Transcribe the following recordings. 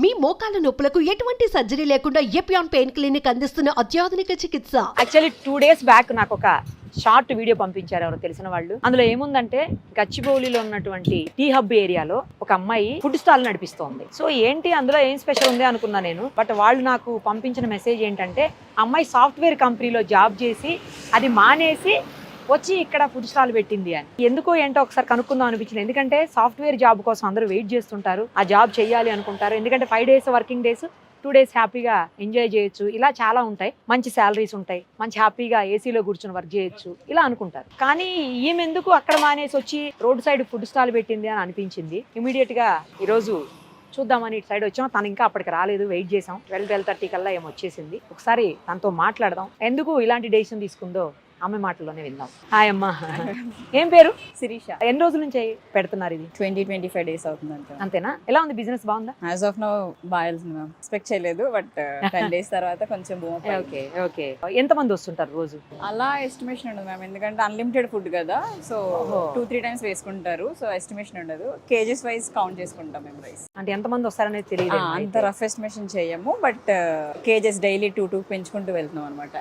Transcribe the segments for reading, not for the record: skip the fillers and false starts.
మీ మోకాల నొప్పులకు ఎటువంటి సర్జరీ లేకుండా ఎపియాన్ పెయిన్ క్లినిక్ అందిస్తున్న అత్యాధునిక చికిత్స. యాక్చువల్లీ 2 days బ్యాక్ నాకు ఒక షార్ట్ వీడియో పంపించారు ఎవరో తెలిసిన వాళ్ళు. అందులో ఏముందంటే గచ్చిబౌలిలో ఉన్నటువంటి టీ హబ్ ఏరియాలో ఒక అమ్మాయి ఫుడ్ స్టాల్ నడిపిస్తోంది. సో ఏంటి అందులో ఏం స్పెషల్ ఉంది అనుకున్నా నేను. బట్ వాళ్ళు నాకు పంపించిన మెసేజ్ ఏంటంటే అమ్మాయి సాఫ్ట్వేర్ కంపెనీలో జాబ్ చేసి అది మానేసి వచ్చి ఇక్కడ ఫుడ్ స్టాల్ పెట్టింది అని. ఎందుకో ఏంటో ఒకసారి కనుక్కుందాం అనిపించింది. ఎందుకంటే సాఫ్ట్వేర్ జాబ్ కోసం అందరూ వెయిట్ చేస్తుంటారు, ఆ జాబ్ చేయాలి అనుకుంటారు. ఎందుకంటే 5 days వర్కింగ్ డేస్, 2 days హ్యాపీగా ఎంజాయ్ చేయొచ్చు, ఇలా చాలా ఉంటాయి, మంచి శాలరీస్ ఉంటాయి, మంచి హ్యాపీగా ఏసీలో కూర్చొని వర్క్ చేయొచ్చు ఇలా అనుకుంటారు. కానీ ఈమె ఎందుకు అక్కడ మానేసి వచ్చి రోడ్ సైడ్ ఫుడ్ స్టాల్ పెట్టింది అని అనిపించింది. ఇమీడియట్ గా ఈరోజు చూద్దామని ఇటు సైడ్ వచ్చాం. తను ఇంకా అప్పటికి రాలేదు, వెయిట్ చేసాం. 12-12:30 కల్లా ఏమో వచ్చేసింది. ఒకసారి తనతో మాట్లాడదాం, ఎందుకు ఇలాంటి డెసిషన్ తీసుకుందో అమ్మ మాటల్లోనే విందాం. హాయ్ అమ్మా, ఏం పేరు? శిరీష. ఎన్ని రోజుల నుంచి పెడుతున్నారు ఇది? 20-25 days అవుతుందంట. అంతేనా? ఎలా ఉంది బిజినెస్? బాగుందా? యాజ్ ఆఫ్ నౌ బాగుంది మ్యామ్. ఎక్స్పెక్ట్ చేయలేదు, బట్ 10 days తర్వాత కొంచెం ఓకే ఓకే. ఎంతమంది వస్తుంటారు రోజు? అలా ఎస్టిమేషన్ ఉండదు మ్యామ్, ఎందుకంటే అన్లిమిటెడ్ ఫుడ్ కదా. సో 2-3 times వేసుకుంటారు. సో ఎస్టిమేషన్ ఉండదు, కేజెస్ వైజ్ కౌంట్ చేసుకుంటాం మేము రైస్. అంటే ఎంతమంది వస్తారనేది తెలియదు. అంత రఫ్ ఎస్టిమేషన్ చేయము, బట్ కేజెస్ డైలీ 2 పెంచుకుంటూ వెళ్తున్నాం అనమాట.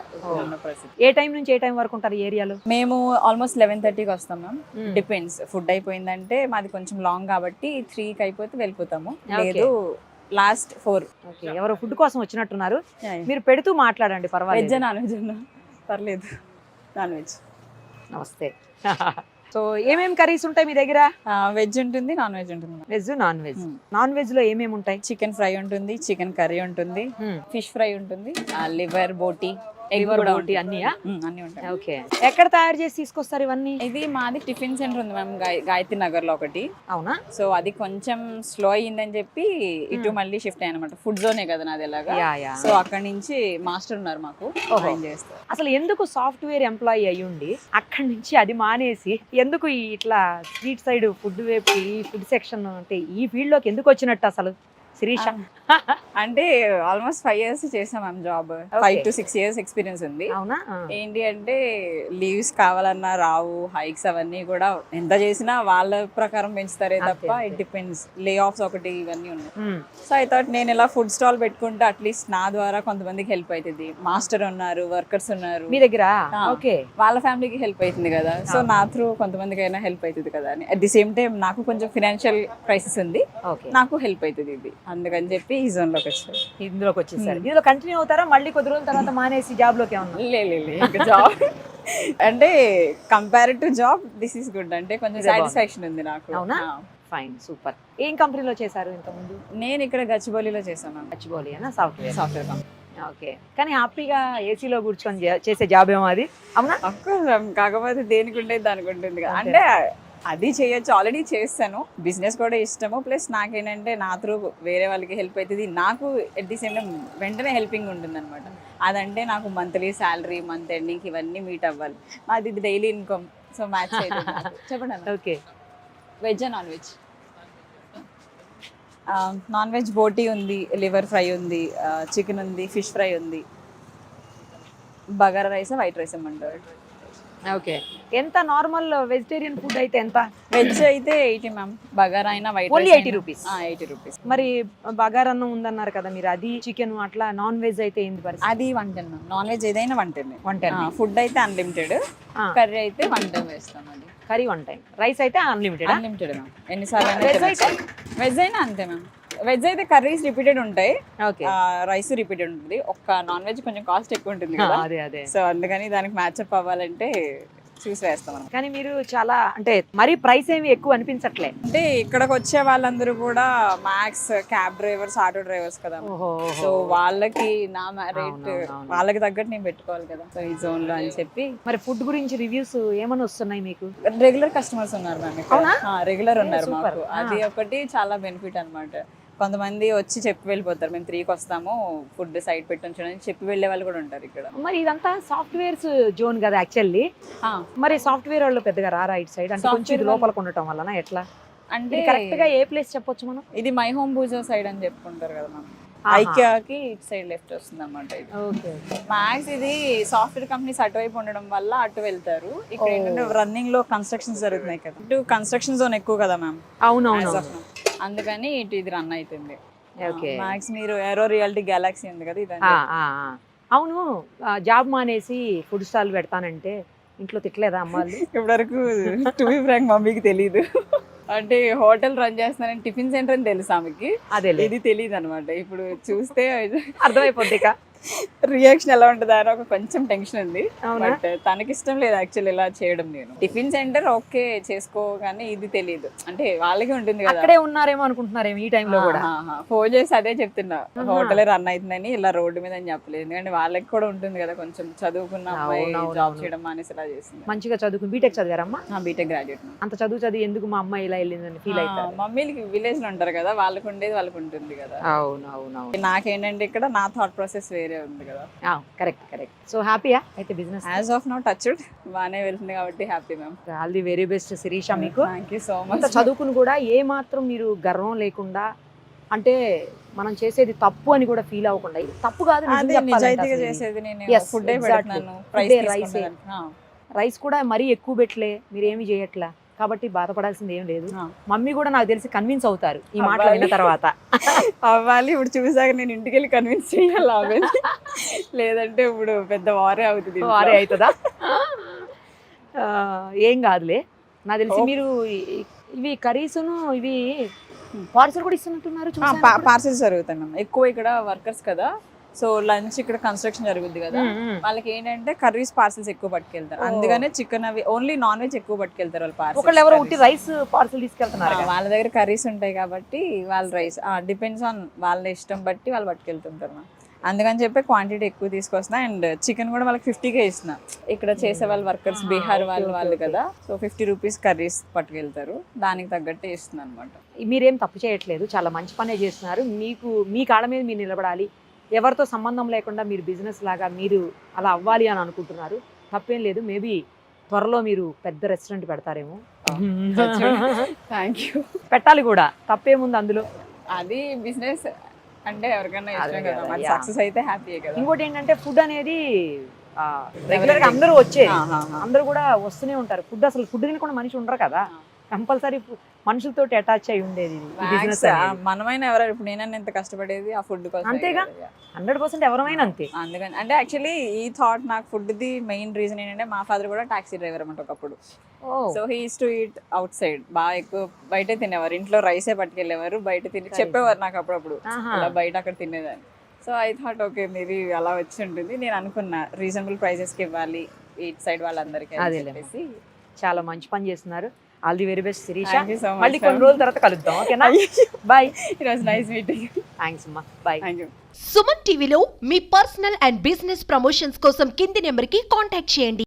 ఏ టైం నుంచి ఏ టైం వరకు ఉంటారు ఈ ఏరియాలో? మేము ఆల్మోస్ట్ 11:30కి వస్తాం మ్యామ్. డిపెండ్స్, ఫుడ్ అయిపోయిందంటే మాది కొంచెం లాంగ్ కాబట్టి 3కి అయిపోతే వెళ్ళిపోతాము, లేదు లాస్ట్ 4. ఎవరో ఫుడ్ కోసం వచ్చినట్టున్నారు, మీరు పెడుతూ మాట్లాడండి, పర్వాలేదు. వెజ్ నాన్ వెజ్ ఉన్నా పర్లేదు. Non veg. నమస్తే. సో ఏమేమి కర్రీస్ ఉంటాయి మీ దగ్గర? వెజ్ ఉంటుంది, నాన్ వెజ్ ఉంటుంది. Veg, non veg. Non veg లో ఏమేమి ఉంటాయి? చికెన్ ఫ్రై ఉంటుంది, చికెన్ కర్రీ ఉంటుంది, ఫిష్ ఫ్రై ఉంటుంది, లివర్, బోటీ, అన్ని ఉంటాయి. ఓకే. ఎక్కడ తయారు చేసి తీసుకొస్తారు ఇవన్నీ? ఇది మాది టిఫిన్ సెంటర్ ఉంది మ్యామ్, గాయత్రి నగర్ లో ఒకటి. అవునా? సో అది కొంచెం స్లో అయ్యిందని చెప్పి ఇటు మళ్ళీ షిఫ్ట్ అయ్యానమాట. ఫుడ్ జోనే కదా నాది ఎలాగా. సో అక్కడ నుంచి మాస్టర్ ఉన్నారు మాకు చేస్తారు. అసలు ఎందుకు సాఫ్ట్వేర్ ఎంప్లాయీ అయ్యుండి అక్కడి నుంచి అది మానేసి ఎందుకు ఇట్లా స్ట్రీట్ సైడ్ ఫుడ్ వైపు, ఈ ఫుడ్ సెక్షన్ అంటే ఈ ఫీల్డ్ లోకి ఎందుకు వచ్చినట్టు అసలు శిరీష? అంటే ఆల్మోస్ట్ 5 years చేసాం ma'am job. 5 to 6 years experience ఉంది. అవునా? ఏంటి అంటే లీవ్స్ కావాలన్నా రావు, హైక్స్ అవన్నీ కూడా ఎంత చేసినా వాళ్ళ ప్రకారం పెంచుతారే తప్ప ఇట్ డిపెండ్స్. లే ఆఫ్స్ ఒకటి ఇవన్నీ ఉన్నాయి. సో ఐ థాట్ నేను ఇలా ఫుడ్ స్టాల్ పెట్టుకుంటే అట్లీస్ట్ నా ద్వారా కొంతమందికి హెల్ప్ అవుతుంది. మాస్టర్ ఉన్నారు, వర్కర్స్ ఉన్నారు మీ దగ్గర, ఓకే, వాళ్ళ ఫ్యామిలీకి హెల్ప్ అవుతుంది కదా. సో నా త్రూ కొంతమందికి అయినా హెల్ప్ అవుతుంది కదా అని. అట్ ది సేమ్ టైం నాకు కొంచెం ఫినాన్షియల్ క్రైసిస్ ఉంది, నాకు హెల్ప్ అవుతుంది ఇది, అందుకని చెప్పి ఈ జోన్ లోకి వచ్చారు. ఇందులోకి వచ్చేసారు. ఇందులో కంటిన్యూ అవుతారా? మళ్ళీ కొద్ది రోజుల తర్వాత మానేసి జాబ్ లోకి ఏమన్నా? లేదు, జాబ్ అంటే compare to job this is good. అంటే కొంచెం సాటిస్ఫాక్షన్ ఉంది నాకు. అవునా? Fine, super. ఏం కంపెనీలో చేశారు ఇంతకుముందు? నేను ఇక్కడ గచ్చిబౌలిలో చేశాను. గచ్చిబౌలి అన్న సాఫ్ట్వేర్ కంపెనీ. ఓకే. కానీ హ్యాపీగా ఏసీలో కూర్చొని చేసే జాబ్ ఏమో అది? అవునా? కాకపోతే దేనికి ఉండేది దానికి ఉంటుంది కదా. అంటే అది చేయొచ్చు, ఆల్రెడీ చేస్తాను. బిజినెస్ కూడా ఇష్టము, ప్లస్ నాకేంటంటే నా త్రూ వేరే వాళ్ళకి హెల్ప్ అవుతుంది, నాకు ఎట్ ది సేమ్ టైం వెంటనే హెల్పింగ్ ఉంటుంది అనమాట. అదంటే నాకు మంత్లీ శాలరీ, మంత్ ఎండింగ్ ఇవన్నీ మీట్ అవ్వాలి. మాది ఇది డైలీ ఇన్కమ్, సో మ్యాచ్ అవుతుంది. చెప్పండి అన్న. Okay. Veg, non veg? Non veg boti ఉంది, లివర్ ఫ్రై ఉంది, చికెన్ ఉంది, ఫిష్ ఫ్రై ఉంది, బగారా రైస్, వైట్ రైస్ ఏమంటారు. ఓకే. ఎంత నార్మల్ వెజిటేరియన్ ఫుడ్ అయితే ఎంత? వెజ్ అయితే 80 మ్యామ్, బగారా అయినా వైట్ ఓన్లీ 80 రూపీస్. 80 రూపీస్. మరి బగారన్నం ఉందన్నారు కదా మీరు, అది చికెన్ అట్లా. నాన్ వెజ్ అయితే ఏంది పరిస్థితి? అది 110 మ్యామ్. నాన్ వెజ్ ఏదైనా 110. 110. ఫుడ్ అయితే అన్లిమిటెడ్, కర్రీ అయితే 1 time వేస్తాం. అది కర్రీ 1 time, రైస్ అయితే అన్లిమిటెడ్. అన్లిమిటెడ్ మ్యామ్, ఎన్నిసార్లు. వెజ్ అయినా అంతే మ్యామ్. వెజ్ అయితే కర్రీస్ రిపీటెడ్ ఉంటాయి, రైస్ రిపీటెడ్ ఉంటుంది. ఒక్క నాన్ వెజ్ కొంచెం కాస్ట్ ఎక్కువ ఉంటుంది కదా. అదే. సో అందుకని దానికి మ్యాచ్అప్ అవ్వాలంటే చూసి వేస్తాం మనం. కానీ మీరు చాలా అంటే మరీ ప్రైస్ ఏమి ఎక్కువ అనిపించట్లే. అంటే ఇక్కడికి వచ్చే వాళ్ళందరూ కూడా max cab drivers, auto drivers కదా. సో వాళ్ళకి నా రేట్ వాళ్ళకి తగ్గట్టు నేను పెట్టుకోవాలి కదా, సో ఈ జోన్ లో అని చెప్పి. మరి ఫుడ్ గురించి రివ్యూస్ ఏమైనా వస్తున్నాయి మీకు? రెగ్యులర్ కస్టమర్స్ ఉన్నారు మ్యామ్, రెగ్యులర్ ఉన్నారు మాకు. అది ఒకటి చాలా బెనిఫిట్ అనమాట. కొంతమంది వచ్చి చెప్పి వెళ్ళిపోతారు, మేము 3కి వస్తాము, ఫుడ్ సైడ్ పెట్టి ఉంచడం చెప్పి వెళ్ళే వాళ్ళు కూడా ఉంటారు ఇక్కడ. మరి ఇదంతా సాఫ్ట్వేర్స్ జోన్ కదా యాక్చువల్లీ. మరి సాఫ్ట్వేర్ వాళ్ళు పెద్దగా రారా ఇటు సైడ్? అంటే కొంచెం లోపలికి ఉండటం వల్ల ఎట్లా అంటే కరెక్ట్ గా ఏ ప్లేస్ చెప్పొచ్చు మనం? ఇది మై హోమ్ బూజో సైడ్ అని చెప్పుకుంటారు కదా మనం. ఐకియాకి ఇటు సైడ్ లెఫ్ట్ వస్తుంది అనమాట. మ్యాక్స్ ఇది సాఫ్ట్వేర్ కంపెనీస్ అటువైపు ఉండడం వల్ల అటు వెళ్తారు. ఇక్కడ ఏంటంటే రన్నింగ్ లో కన్స్ట్రక్షన్స్ జరుగుతున్నాయి కదా, ఇటు కన్స్ట్రక్షన్ జోన్ ఎక్కువ కదా మ్యామ్. అవునవును, అందుకని ఇటు ఇది రన్ అవుతుంది. ఓకే మ్యాక్స్ మీరు ఏరో రియాలిటీ గెలాక్సీ ఉంది కదా ఇదండి. అవును జాబ్ మానేసి ఫుడ్ స్టాల్ పెడతానంటే ఇంట్లో తిట్టలేదా అమ్మాళ్ళు? ఇప్పటివరకు టు బి ఫ్రాంక్ మమ్మీకి తెలీదు. అంటే హోటల్ రన్ చేస్తున్నానని టిఫిన్ సెంటర్ అని తెలుసు ఆమెకి, అదే ఇది తెలియదు అనమాట. ఇప్పుడు చూస్తే అర్థమైపోద్ది ఇక. రియాక్షన్ ఎలా ఉంటుంది అని ఒక కొంచెం టెన్షన్ ఉంది. అవునా? బట్ తనకి ఇష్టం లేదు యాక్చువల్లీ ఇలా చేయడం. నేను టిఫిన్ సెంటర్ ఓకే చేసుకో కానీ ఇది తెలియదు, అంటే వాళ్ళకి ఉంటుంది కదా. అక్కడే ఉన్నారేమో అనుకుంటున్నారేమో ఈ టైంలో కూడా. ఫోన్ చేసి అదే చెప్తున్నా, హోటల్ రన్ అవుతుందని ఇలా రోడ్డు మీద అని చెప్పలేదు. ఎందుకంటే వాళ్ళకి కూడా ఉంటుంది కదా కొంచెం చదువుకున్న అమ్మాయి అవునవును. జాబ్ చేయడం అనేసి ఇలా చేస్తుంది. మంచిగా చదువుకుని బీటెక్ చదివారమ్మా? BTech graduate. అంత చదివి ఎందుకు మా అమ్మాయి ఇలా వెళ్ళిందని ఫీల్ అవుతారు. మమ్మీలకి విలేజ్ లో ఉంటారు కదా, వాళ్ళకి ఉండేది వాళ్ళకి ఉంటుంది కదా. అవును. నాకేంటంటే ఇక్కడ నా థాట్ ప్రాసెస్ వేరే ఉంది కదా. కరెక్ట్. సో హ్యాపీయా అయితే business? As of now touched బాగానే వెళ్తుంది కాబట్టి happy ma'am. All the very best Shirisha మీకు. థ్యాంక్ యూ సో అంత మచ్. చదువుకుని కూడా ఏ మాత్రం మీరు గర్వం లేకుండా, అంటే మనం చేసేది తప్పు అని కూడా ఫీల్ అవ్వకుండా, ఇది తప్పు కాదు నిజం అదే చెప్పాలంటే నిజాయితీగా అసలు ఇది. చేసేది నేను. Yes, food exactly. పెడుతున్నాను, Food ప్రైస్ rice ఏ. తీసుకుంటాను. రైస్ కూడా మరీ ఎక్కువ పెట్టలే, మీరు ఏమి చేయట్లా, కాబట్టి బాధపడాల్సింది ఏం లేదు. ఆ. మమ్మీ కూడా నాకు తెలిసి కన్విన్స్ అవుతారు ఈ మాటలు అవ్వాలి. విన్న తర్వాత. అవ్వాలి. ఇప్పుడు చూసాక నేను ఇంటికి వెళ్ళి కన్విన్స్ చేయాలి ఆమెని. లేదంటే ఇప్పుడు పెద్ద వారే అవుతుంది ఇంట్లో. వారే అవుతుందా? ఏం కాదులే, నాకు తెలిసి మీరు ఇవి కర్రీస్ను ఇవి పార్సల్ కూడా ఇస్తున్నట్టున్నారు. పార్సెల్స్ జరుగుతాయి మ్యామ్. ఎక్కువ ఇక్కడ వర్కర్స్ కదా, సో లంచ్ ఇక్కడ కన్స్ట్రక్షన్ జరుగుద్ది కదా, వాళ్ళకి ఏంటంటే కర్రీస్ పార్సల్స్ ఎక్కువ పట్టుకెళ్తారు. అందుకనే చికెన్ అవి ఓన్లీ నాన్ వెజ్ ఎక్కువ పట్టుకెళ్తారు వాళ్ళు పార్సల్. ఒకళ్ళు ఎవరో ఒకటి రైస్ పార్సల్ తీసుకెళ్తున్నారు. వాళ్ళ దగ్గర కర్రీస్ ఉంటాయి కాబట్టి వాళ్ళు రైస్ డిపెండ్స్ ఆన్ వాళ్ళ ఇష్టం బట్టి వాళ్ళు పట్టుకెళ్తుంటారు మ్యామ్. అందుకని చెప్పి క్వాంటిటీ ఎక్కువ తీసుకొస్తున్నా. అండ్ చికెన్ కూడా వాళ్ళకి 50కే ఇస్తున్నా. ఇక్కడ చేసే వాళ్ళు వర్కర్స్ బీహార్ వాళ్ళు కదా, సో 50 రూపీస్ కర్రీస్ పట్టుకెళ్తారు, దానికి తగ్గట్టే ఇస్తుంది అనమాట. మీరేం తప్పు చేయట్లేదు, చాలా మంచి పనే చేస్తున్నారు. మీకు మీ కాళ్ళ మీద మీరు నిలబడాలి, ఎవరితో సంబంధం లేకుండా మీరు బిజినెస్ లాగా మీరు అలా అవ్వాలి అని అనుకుంటున్నారు. తప్పేం లేదు. మేబీ త్వరలో మీరు పెద్ద రెస్టారెంట్ పెడతారేమో. Thank you. పెట్టాలి కూడా, తప్పేముంది అందులో. అది బిజినెస్ అంటే ఎవరికైనా ఇష్టం అదే కదా, కదా, మరి yeah. సక్సెస్ అయితే హ్యాపీయే కదా. ఇంకోటి ఏంటంటే ఫుడ్ అనేది రెగ్యులర్ గా అందరూ వచ్చే అందరూ కూడా వస్తూనే ఉంటారు. ఫుడ్ అసలు ఫుడ్ తినకుండా మనిషి ఉండరు కదా, కంపల్సరీ మనుషులతో అటాచ్ అయి ఉండేది బిజినెస్. మనమైనా ఎవరు, ఇప్పుడు నేనన్నా ఎంత కష్టపడేది ఆ ఫుడ్ కోసం. అంతేగా, 100% ఎవరైనా అంతే. అందుకని అంటే యాక్చువల్లీ ఈ థాట్ నాకు ఫుడ్ ది మెయిన్ రీజన్ ఏంటంటే, మా ఫాదర్ కూడా టాక్సీ డ్రైవర్ అన్నమాట ఒకప్పుడు. So he is to eat out side, బాగా ఎక్కువ బయటే తినేవారు. ఇంట్లో రైసే పట్టుకెళ్ళేవారు, బయట తిని చెప్పేవారు నాకు అప్పుడప్పుడు ఇలా బయట అక్కడ తినేదాన్ని. So I thought okay maybe అలా వచ్చి ఉంటుంది. నేను అనుకున్నా రీజనబుల్ ప్రైజెస్కి ఇవ్వాలి ఇట్ సైడ్ వాళ్ళందరికీ అని చెప్పేసి. చాలా మంచి పని చేస్తున్నారు. All the very best Shirisha. Thank you so much, మళ్ళీ కొన్ని రోజుల తర్వాత కలుద్దాం, ఓకేనా? Bye. It was nice meeting. Thanks అమ్మా, బాయ్. Thank you. సుమన్ టీవీలో మీ పర్సనల్ అండ్ బిజినెస్ ప్రమోషన్స్ కోసం కింది నెంబర్కి కాంటాక్ట్ చేయండి.